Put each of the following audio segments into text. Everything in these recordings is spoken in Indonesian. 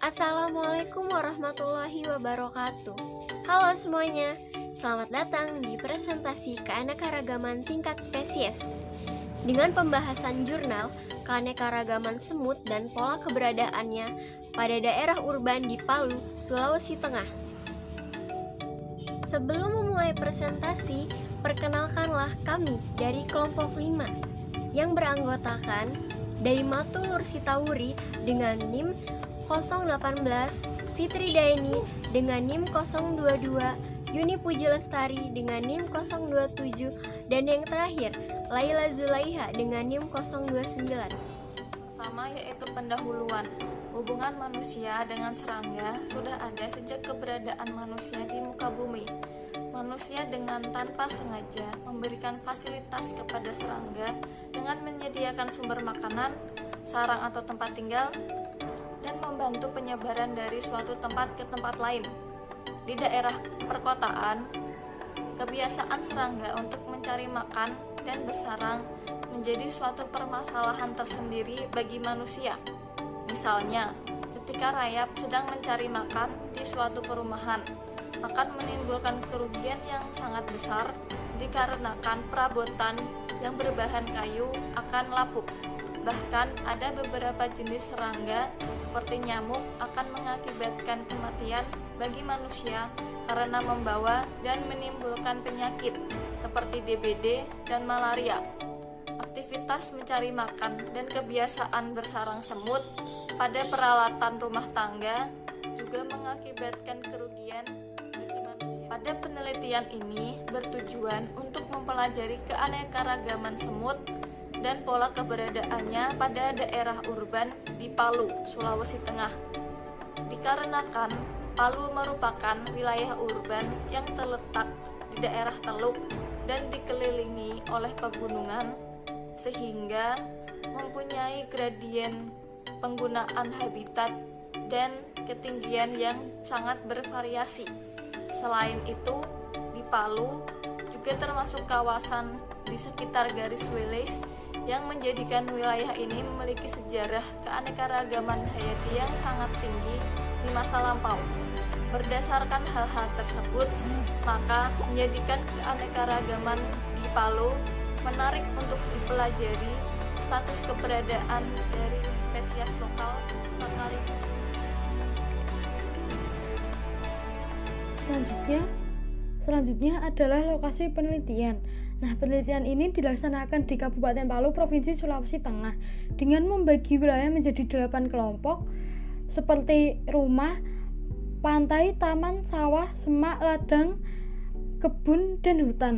Assalamualaikum warahmatullahi wabarakatuh. Halo semuanya, selamat datang di presentasi keanekaragaman tingkat spesies dengan pembahasan jurnal keanekaragaman semut dan pola keberadaannya pada daerah urban di Palu, Sulawesi Tengah. Sebelum memulai presentasi, perkenalkanlah kami dari kelompok 5 yang beranggotakan Daimatul Nursitawuri dengan NIM 018, Fitri Daini dengan NIM 022, Yuni Puji Lestari dengan NIM 027, dan yang terakhir Laila Zulaiha dengan NIM 029. Pertama yaitu pendahuluan. Hubungan manusia dengan serangga sudah ada sejak keberadaan manusia di muka bumi. Manusia dengan tanpa sengaja memberikan fasilitas kepada serangga dengan menyediakan sumber makanan, sarang atau tempat tinggal, dan membantu penyebaran dari suatu tempat ke tempat lain. Di daerah perkotaan, kebiasaan serangga untuk mencari makan dan bersarang menjadi suatu permasalahan tersendiri bagi manusia. Misalnya, ketika rayap sedang mencari makan di suatu perumahan, akan menimbulkan kerugian yang sangat besar dikarenakan perabotan yang berbahan kayu akan lapuk. Bahkan ada beberapa jenis serangga seperti nyamuk akan mengakibatkan kematian bagi manusia karena membawa dan menimbulkan penyakit seperti DBD dan malaria. Aktivitas mencari makan dan kebiasaan bersarang semut pada peralatan rumah tangga juga mengakibatkan kerugian bagi manusia. Pada penelitian ini bertujuan untuk mempelajari keanekaragaman semut dan pola keberadaannya pada daerah urban di Palu, Sulawesi Tengah. Dikarenakan Palu merupakan wilayah urban yang terletak di daerah teluk dan dikelilingi oleh pegunungan, sehingga mempunyai gradien penggunaan habitat dan ketinggian yang sangat bervariasi. Selain itu, di Palu juga termasuk kawasan di sekitar garis Wallace yang menjadikan wilayah ini memiliki sejarah keanekaragaman hayati yang sangat tinggi di masa lampau. Berdasarkan hal-hal tersebut, maka menjadikan keanekaragaman di Palu menarik untuk dipelajari status keberadaan dari spesies lokal sekaligus. Selanjutnya adalah lokasi penelitian. Nah, penelitian ini dilaksanakan di Kabupaten Palu, Provinsi Sulawesi Tengah, dengan membagi wilayah menjadi 8 kelompok seperti rumah, pantai, taman, sawah, semak, ladang, kebun, dan hutan.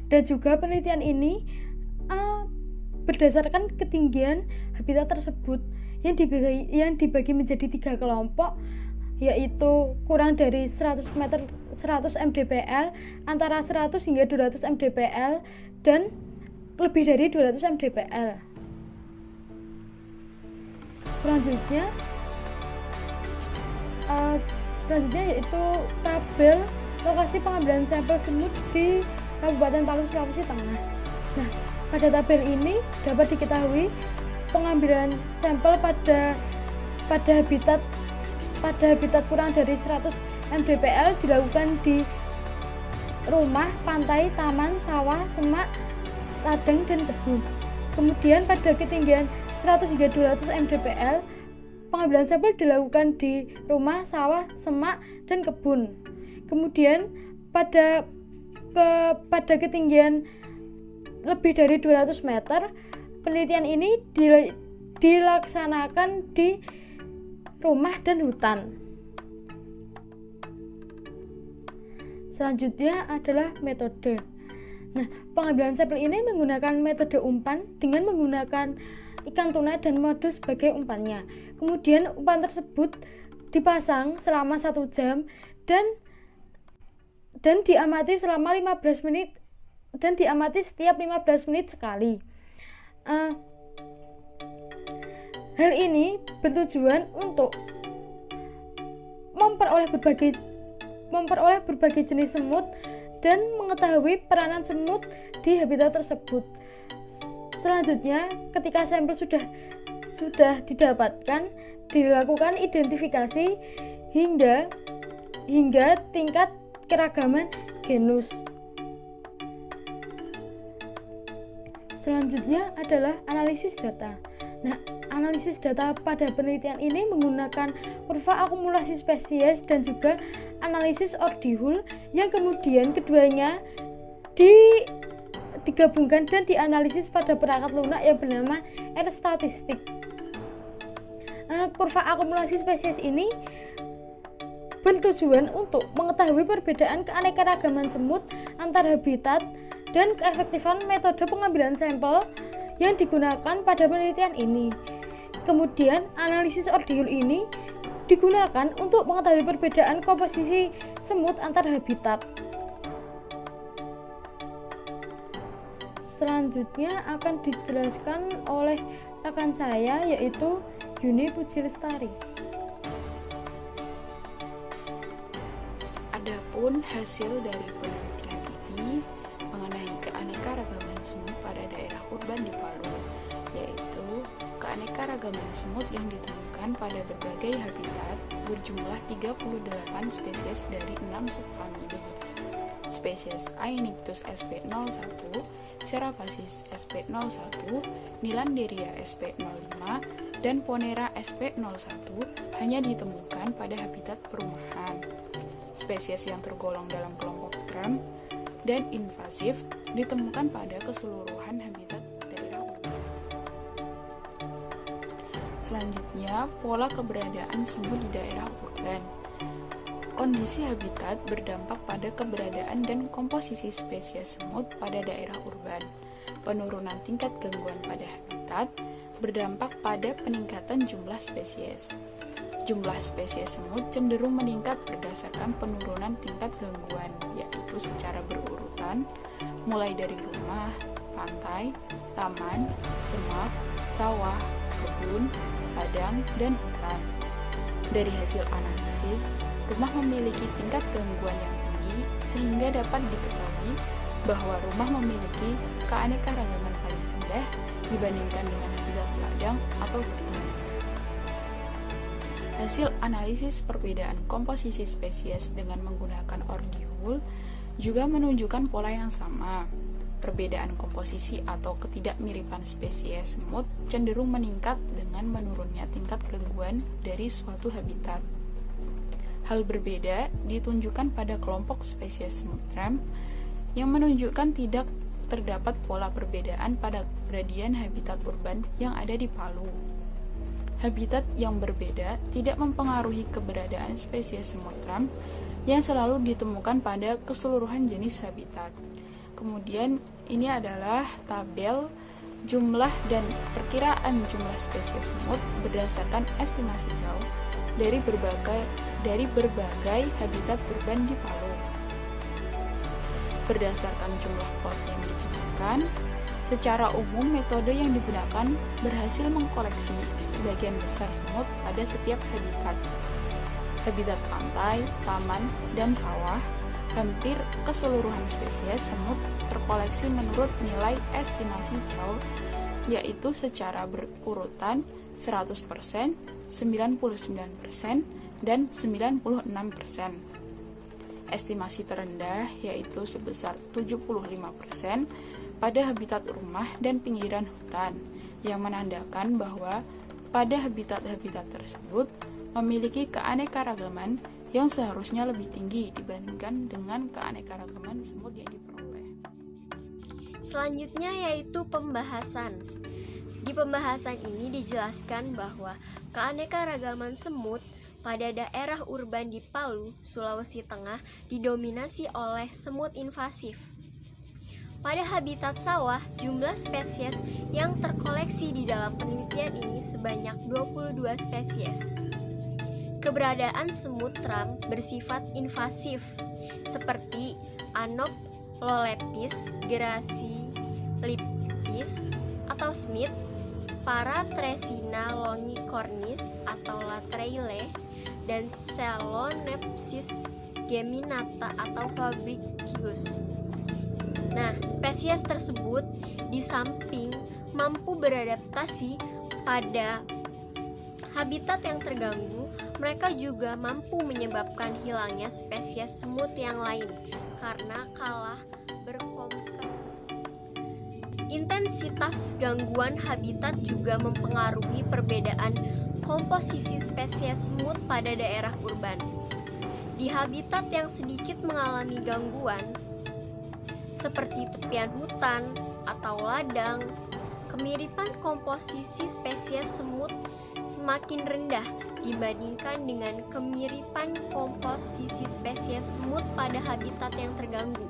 Dan juga penelitian ini berdasarkan ketinggian habitat tersebut yang dibagi menjadi 3 kelompok, yaitu kurang dari 100 mdpl, antara 100 hingga 200 mdpl, dan lebih dari 200 mdpl. Selanjutnya yaitu tabel lokasi pengambilan sampel semut di Kabupaten Palu, Sulawesi Tengah. Nah, pada tabel ini dapat diketahui pengambilan sampel pada habitat kurang dari 100 mdpl dilakukan di rumah, pantai, taman, sawah, semak, ladang, dan kebun. Kemudian pada ketinggian 100 hingga 200 mdpl, pengambilan sampel dilakukan di rumah, sawah, semak, dan kebun. Kemudian pada ketinggian lebih dari 200 meter, penelitian ini dilaksanakan di rumah dan hutan. Selanjutnya adalah metode. Nah, pengambilan sampel ini menggunakan metode umpan dengan menggunakan ikan tuna dan madu sebagai umpannya. Kemudian umpan tersebut dipasang selama 1 jam dan diamati selama 15 menit dan diamati setiap 15 menit sekali. Hal ini bertujuan untuk memperoleh berbagai jenis semut dan mengetahui peranan semut di habitat tersebut. Selanjutnya, ketika sampel sudah didapatkan, dilakukan identifikasi hingga tingkat keragaman genus. Selanjutnya adalah analisis data. Nah, analisis data pada penelitian ini menggunakan kurva akumulasi spesies dan juga analisis ordihul yang kemudian keduanya digabungkan dan dianalisis pada perangkat lunak yang bernama R-statistik. Kurva akumulasi spesies ini bertujuan untuk mengetahui perbedaan keanekaragaman semut antar habitat dan keefektifan metode pengambilan sampel yang digunakan pada penelitian ini. Kemudian, analisis ordihul ini digunakan untuk mengetahui perbedaan komposisi semut antar habitat. Selanjutnya akan dijelaskan oleh rekan saya, yaitu Yuni Puji Lestari. Adapun hasil dari penelitian ini mengenai keanekaragaman semut pada daerah urban di Palu, yaitu keanekaragaman semut yang ditemukan pada berbagai habitat berjumlah 38 spesies dari 6 subfamili. Spesies Aenictus sp01, Serapacis sp01, Nilanderia sp05, dan Ponera sp01 hanya ditemukan pada habitat perumahan. Spesies yang tergolong dalam kelompok tram dan invasif ditemukan pada keseluruhan habitat daerah urban. Selanjutnya, pola keberadaan semut di daerah urban. Kondisi habitat berdampak pada keberadaan dan komposisi spesies semut pada daerah urban. Penurunan tingkat gangguan pada habitat berdampak pada peningkatan jumlah spesies. Jumlah spesies semut cenderung meningkat berdasarkan penurunan tingkat gangguan, yaitu secara berurutan, mulai dari rumah, pantai, taman, semak, sawah, kebun, ladang, dan hutan. Dari hasil analisis, rumah memiliki tingkat gangguan yang tinggi sehingga dapat diketahui bahwa rumah memiliki keanekaragaman paling rendah dibandingkan dengan habitat ladang atau hutan. Hasil analisis perbedaan komposisi spesies dengan menggunakan ordihul juga menunjukkan pola yang sama. Perbedaan komposisi atau ketidakmiripan spesies semut cenderung meningkat dengan menurunnya tingkat gangguan dari suatu habitat. Hal berbeda ditunjukkan pada kelompok spesies semut tram yang menunjukkan tidak terdapat pola perbedaan pada gradian habitat urban yang ada di Palu. Habitat yang berbeda tidak mempengaruhi keberadaan spesies semut tram yang selalu ditemukan pada keseluruhan jenis habitat. Kemudian ini adalah tabel jumlah dan perkiraan jumlah spesies semut berdasarkan estimasi jauh dari berbagai habitat urban di Palu. Berdasarkan jumlah pot yang digunakan, secara umum metode yang digunakan berhasil mengkoleksi sebagian besar semut pada setiap habitat. Habitat pantai, taman, dan sawah, hampir keseluruhan spesies semut terkoleksi menurut nilai estimasi jauh, yaitu secara berurutan 100%, 99%, dan 96%. Estimasi terendah yaitu sebesar 75% pada habitat rumah dan pinggiran hutan, yang menandakan bahwa pada habitat-habitat tersebut memiliki keanekaragaman yang seharusnya lebih tinggi dibandingkan dengan keanekaragaman semut yang diperoleh. Selanjutnya yaitu pembahasan. Di pembahasan ini dijelaskan bahwa keanekaragaman semut pada daerah urban di Palu, Sulawesi Tengah didominasi oleh semut invasif. Pada habitat sawah, jumlah spesies yang terkoleksi di dalam penelitian ini sebanyak 22 spesies. Keberadaan semut tram bersifat invasif seperti Anoplolepis gracilipis atau Smith, Paratresina longicornis atau Latreille, dan Selonepsis geminata atau Fabricius. Nah, spesies tersebut di samping mampu beradaptasi, pada habitat yang terganggu, mereka juga mampu menyebabkan hilangnya spesies semut yang lain karena kalah berkompetisi. Intensitas gangguan habitat juga mempengaruhi perbedaan komposisi spesies semut pada daerah urban. Di habitat yang sedikit mengalami gangguan, seperti tepian hutan atau ladang, kemiripan komposisi spesies semut semakin rendah dibandingkan dengan kemiripan komposisi spesies semut pada habitat yang terganggu.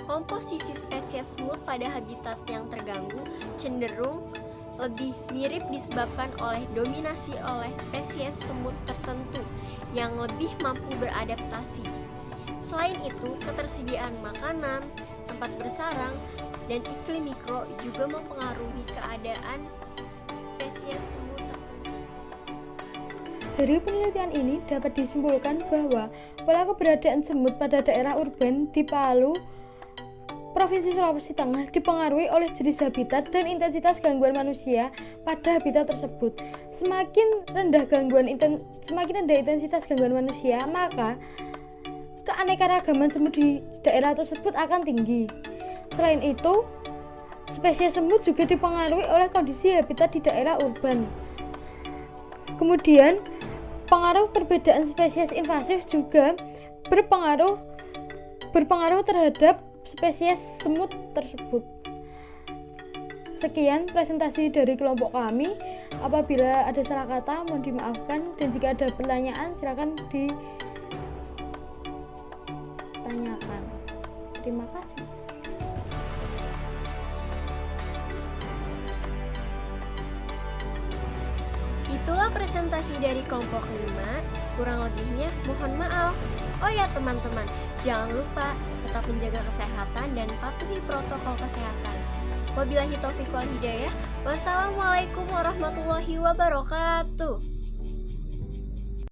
Komposisi spesies semut pada habitat yang terganggu cenderung lebih mirip disebabkan oleh dominasi oleh spesies semut tertentu yang lebih mampu beradaptasi. Selain itu, ketersediaan makanan, tempat bersarang, dan iklim mikro juga mempengaruhi keadaan spesies semut tertentu. Dari penelitian ini dapat disimpulkan bahwa pola keberadaan semut pada daerah urban di Palu, Provinsi Sulawesi Tengah dipengaruhi oleh jenis habitat dan intensitas gangguan manusia pada habitat tersebut. Semakin rendah intensitas gangguan manusia, maka keanekaragaman semut di daerah tersebut akan tinggi. Selain itu, spesies semut juga dipengaruhi oleh kondisi habitat di daerah urban. Kemudian, pengaruh perbedaan spesies invasif juga berpengaruh terhadap spesies semut tersebut. Sekian presentasi dari kelompok kami. Apabila ada salah kata, mohon dimaafkan, dan jika ada pertanyaan silakan ditanyakan. Terima kasih. Itulah presentasi dari kelompok 5, kurang lebihnya mohon maaf. Oh ya teman-teman, jangan lupa tetap menjaga kesehatan dan patuhi protokol kesehatan. Wabillahi taufiq wal hidayah. Wassalamualaikum warahmatullahi wabarakatuh.